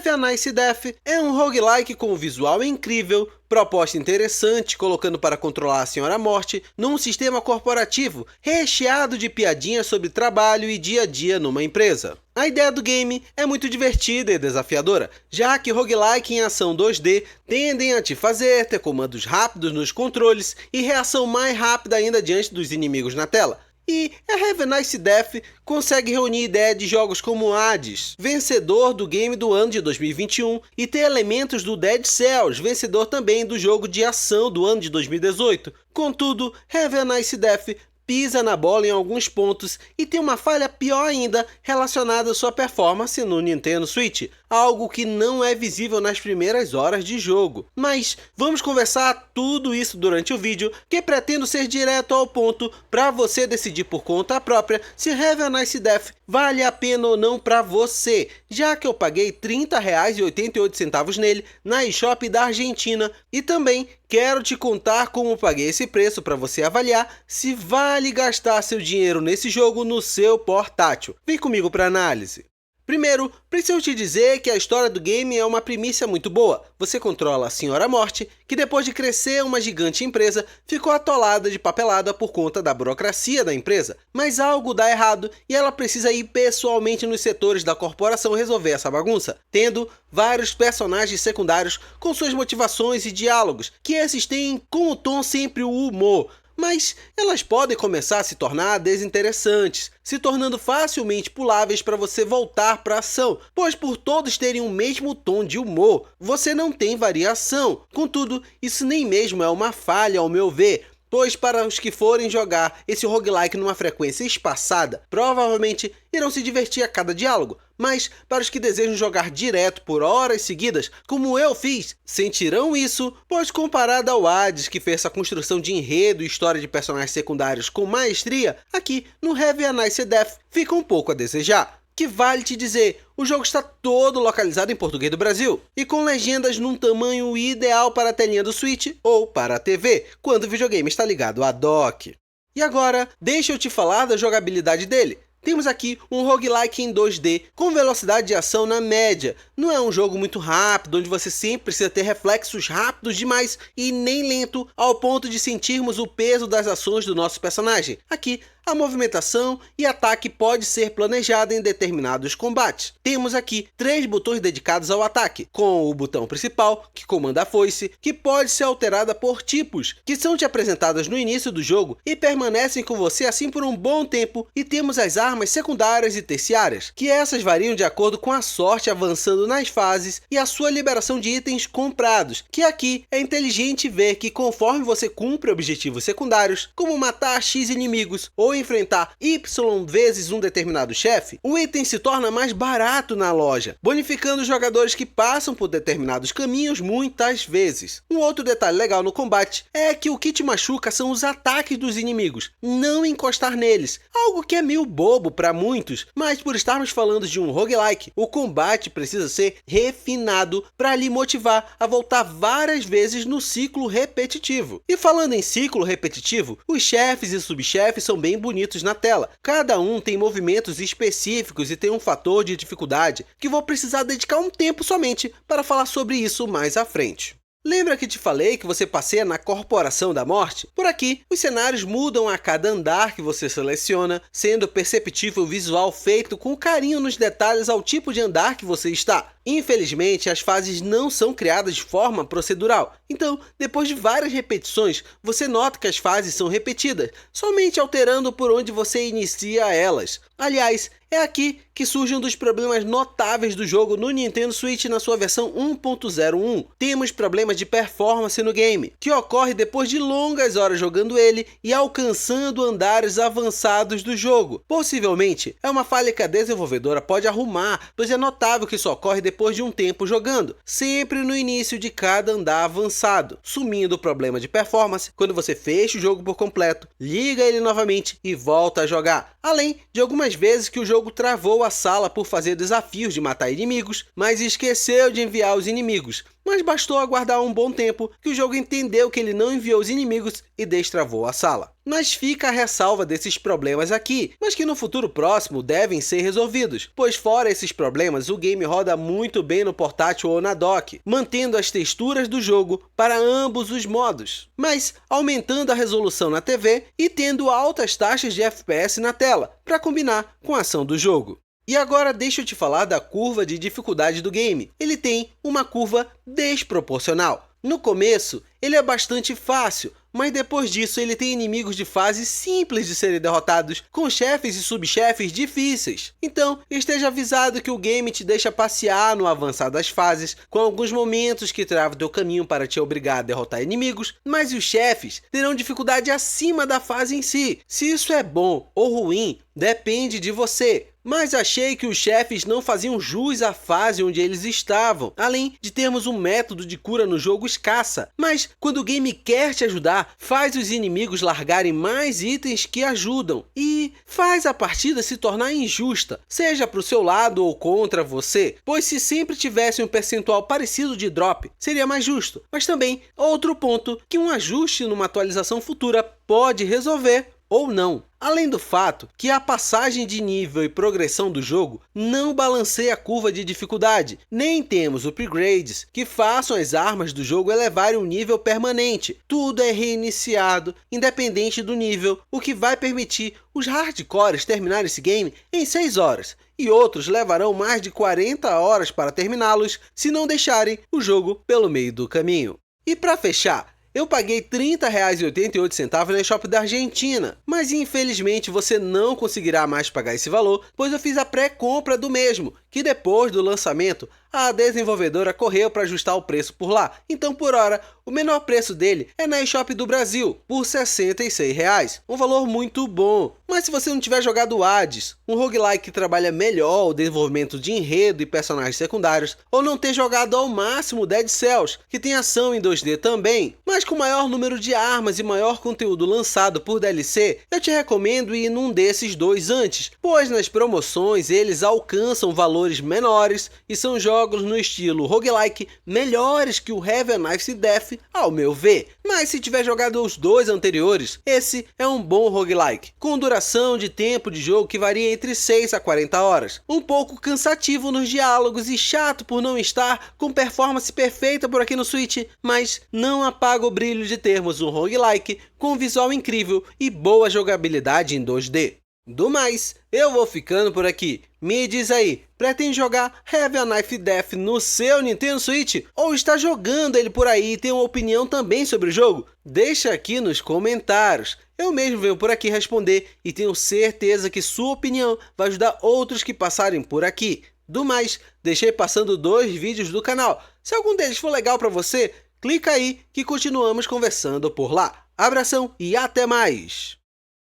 Have a Nice Death é um roguelike com um visual incrível, proposta interessante, colocando para controlar a Senhora Morte num sistema corporativo recheado de piadinhas sobre trabalho e dia a dia numa empresa. A ideia do game é muito divertida e desafiadora, já que roguelike em ação 2D tendem a te fazer ter comandos rápidos nos controles e reação mais rápida ainda diante dos inimigos na tela. E a Have a Nice Death consegue reunir ideia de jogos como Hades, vencedor do game do ano de 2021, e ter elementos do Dead Cells, vencedor também do jogo de ação do ano de 2018. Contudo, Have a Nice Death pisa na bola em alguns pontos e tem uma falha pior ainda relacionada à sua performance no Nintendo Switch, algo que não é visível nas primeiras horas de jogo. Mas vamos conversar tudo isso durante o vídeo, que pretendo ser direto ao ponto para você decidir por conta própria se Have a Nice Death vale a pena ou não para você, já que eu paguei R$ 30,88 nele na eShop da Argentina, e também quero te contar como paguei esse preço para você avaliar se vale gastar seu dinheiro nesse jogo no seu portátil. Vem comigo para análise. Primeiro, preciso te dizer que a história do game é uma primícia muito boa. Você controla a Senhora Morte, que depois de crescer uma gigante empresa, ficou atolada de papelada por conta da burocracia da empresa. Mas algo dá errado e ela precisa ir pessoalmente nos setores da corporação resolver essa bagunça, tendo vários personagens secundários com suas motivações e diálogos, que esses têm como tom sempre o humor. Mas elas podem começar a se tornar desinteressantes, se tornando facilmente puláveis para você voltar para a ação, pois por todos terem o mesmo tom de humor, você não tem variação. Contudo, isso nem mesmo é uma falha ao meu ver, pois para os que forem jogar esse roguelike numa frequência espaçada, provavelmente irão se divertir a cada diálogo, mas para os que desejam jogar direto por horas seguidas, como eu fiz, sentirão isso, pois comparado ao Hades, que fez essa construção de enredo e história de personagens secundários com maestria, aqui no Have a Nice Death fica um pouco a desejar. Que vale te dizer, o jogo está todo localizado em português do Brasil e com legendas num tamanho ideal para a telinha do Switch ou para a TV, quando o videogame está ligado à dock. E agora, deixa eu te falar da jogabilidade dele. Temos aqui um roguelike em 2D com velocidade de ação na média. Não é um jogo muito rápido, onde você sempre precisa ter reflexos rápidos demais e nem lento ao ponto de sentirmos o peso das ações do nosso personagem. Aqui, a movimentação e ataque pode ser planejada em determinados combates. Temos aqui 3 botões dedicados ao ataque, com o botão principal, que comanda a foice, que pode ser alterada por tipos, que são te apresentadas no início do jogo e permanecem com você assim por um bom tempo, e temos as armas secundárias e terciárias, que essas variam de acordo com a sorte avançando nas fases e a sua liberação de itens comprados, que aqui é inteligente ver que conforme você cumpre objetivos secundários, como matar X inimigos ou enfrentar Y vezes um determinado chefe, o item se torna mais barato na loja, bonificando os jogadores que passam por determinados caminhos muitas vezes. Um outro detalhe legal no combate é que o que te machuca são os ataques dos inimigos, não encostar neles, algo que é meio bobo para muitos, mas por estarmos falando de um roguelike, o combate precisa ser refinado para lhe motivar a voltar várias vezes no ciclo repetitivo. E falando em ciclo repetitivo, os chefes e subchefes são bem bonitos na tela. Cada um tem movimentos específicos e tem um fator de dificuldade que vou precisar dedicar um tempo somente para falar sobre isso mais à frente. Lembra que te falei que você passeia na Corporação da Morte? Por aqui, os cenários mudam a cada andar que você seleciona, sendo perceptível o visual feito com carinho nos detalhes ao tipo de andar que você está. Infelizmente, as fases não são criadas de forma procedural, então, depois de várias repetições, você nota que as fases são repetidas, somente alterando por onde você inicia elas. Aliás, é aqui que surge um dos problemas notáveis do jogo no Nintendo Switch na sua versão 1.01. Temos problemas de performance no game, que ocorre depois de longas horas jogando ele e alcançando andares avançados do jogo. Possivelmente, é uma falha que a desenvolvedora pode arrumar, pois é notável que isso ocorre depois de um tempo jogando, sempre no início de cada andar avançado, sumindo o problema de performance quando você fecha o jogo por completo, liga ele novamente e volta a jogar. Além de algumas vezes que o jogo travou a sala por fazer desafios de matar inimigos, mas esqueceu de enviar os inimigos. Mas bastou aguardar um bom tempo que o jogo entendeu que ele não enviou os inimigos e destravou a sala. Mas fica a ressalva desses problemas aqui, mas que no futuro próximo devem ser resolvidos, pois fora esses problemas, o game roda muito bem no portátil ou na dock, mantendo as texturas do jogo para ambos os modos, mas aumentando a resolução na TV e tendo altas taxas de FPS na tela, para combinar com a ação do jogo. E agora deixa eu te falar da curva de dificuldade do game. Ele tem uma curva desproporcional. No começo, ele é bastante fácil, mas depois disso ele tem inimigos de fase simples de serem derrotados, com chefes e subchefes difíceis. Então, esteja avisado que o game te deixa passear no avançar das fases, com alguns momentos que travam teu caminho para te obrigar a derrotar inimigos, mas os chefes terão dificuldade acima da fase em si. Se isso é bom ou ruim, depende de você. Mas achei que os chefes não faziam jus à fase onde eles estavam, além de termos um método de cura no jogo escassa. Mas quando o game quer te ajudar, faz os inimigos largarem mais itens que ajudam e faz a partida se tornar injusta, seja para o seu lado ou contra você, pois se sempre tivesse um percentual parecido de drop, seria mais justo. Mas também outro ponto que um ajuste numa atualização futura pode resolver ou não. Além do fato que a passagem de nível e progressão do jogo não balanceia a curva de dificuldade, nem temos upgrades que façam as armas do jogo elevarem um nível permanente. Tudo é reiniciado, independente do nível, o que vai permitir os hardcores terminar esse game em 6 horas, e outros levarão mais de 40 horas para terminá-los se não deixarem o jogo pelo meio do caminho. E para fechar, eu paguei R$ 30,88 na eShop da Argentina, mas infelizmente você não conseguirá mais pagar esse valor, pois eu fiz a pré-compra do mesmo, que depois do lançamento, a desenvolvedora correu para ajustar o preço por lá. Então, por hora, o menor preço dele é na eShop do Brasil, por R$ 66,00, um valor muito bom. Mas se você não tiver jogado Hades, um roguelike que trabalha melhor o desenvolvimento de enredo e personagens secundários, ou não ter jogado ao máximo Dead Cells, que tem ação em 2D também, mas com maior número de armas e maior conteúdo lançado por DLC, eu te recomendo ir num desses dois antes, pois nas promoções eles alcançam valores menores e são jogos no estilo roguelike melhores que o Heavy or Knives Death, ao meu ver. Mas se tiver jogado os dois anteriores, esse é um bom roguelike, com duração de tempo de jogo que varia entre 6 a 40 horas. Um pouco cansativo nos diálogos e chato por não estar com performance perfeita por aqui no Switch, mas não apaga o brilho de termos um roguelike com visual incrível e boa jogabilidade em 2D. Do mais, eu vou ficando por aqui. Me diz aí, pretende jogar Heavy or Knife Death no seu Nintendo Switch? Ou está jogando ele por aí e tem uma opinião também sobre o jogo? Deixa aqui nos comentários. Eu mesmo venho por aqui responder e tenho certeza que sua opinião vai ajudar outros que passarem por aqui. Do mais, deixei passando 2 vídeos do canal. Se algum deles for legal para você, clica aí que continuamos conversando por lá. Abração e até mais!